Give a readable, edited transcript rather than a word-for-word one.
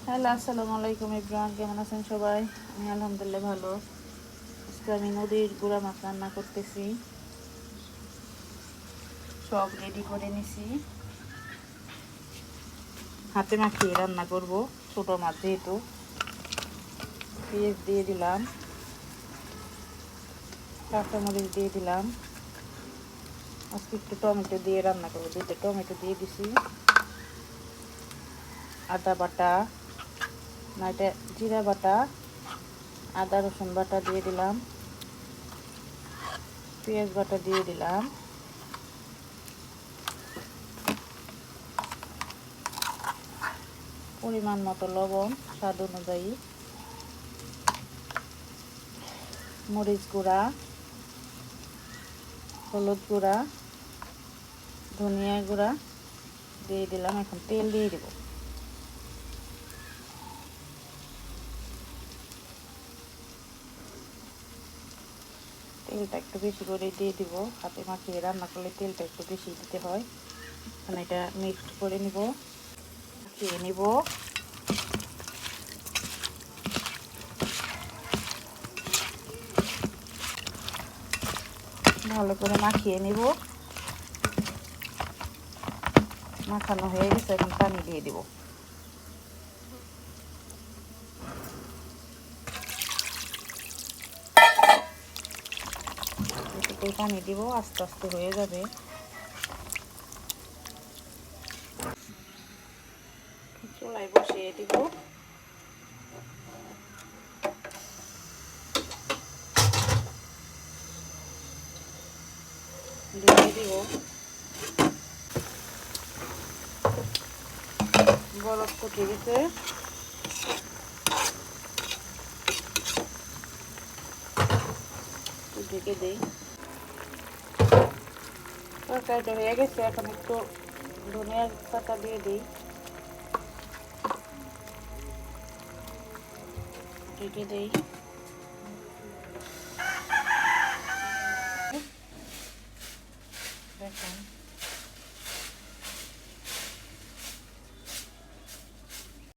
Hello, আসসালামু আলাইকুম ইব্রাহিম, কেমন আছেন সবাই? আমি আলহামদুলিল্লাহ ভালো। আজকে আমি নদীর গুঁড়া মাছ রান্না করতেছি। সব রেডি করে নিছি, হাতে মাখিয়ে রান্না করব। ছোট মাছ যেহেতু। পেঁয়াজ দিয়ে দিলাম, কাঁচামরিচ দিয়ে দিলাম। আজকে একটু টমেটো দিয়ে রান্না করবো, 2টা টমেটো দিয়ে দিছি। আদা বাটা, না এটা জিরা বাটা, আদা রসুন বাটা দিয়ে দিলাম, পেঁয়াজ বাটা দিয়ে দিলাম, পরিমাণ মতো লবণ, স্বাদ অনুযায়ী, মরিচ গুঁড়া, হলুদ গুঁড়া, ধনিয়া গুঁড়া দিয়ে দিলাম। এখন তেল দিয়ে দেব। তেলটা একটু বেশি করে দিয়ে দিব। হাতে মাখিয়ে রান্না করলে তেলটা একটু বেশি দিতে হয়। এখন এটা মিক্সড করে নিব, মাখিয়ে নিব। ভালো করে মাখিয়ে নিব। মাখানো হয়ে গেছে, এখন পানি দিয়ে দিব। এটুকুই পানি দিব, আস্তে আস্তে হয়ে যাবে। চুলায় বসিয়ে দিব। দিয়ে দিব বরফ ফুটে গেছে। ঢেকে দিই। তরকারিটা হয়ে গেছে, এখন একটু ধনিয়া পাতা দিয়ে দিই। ঢেকে দিই।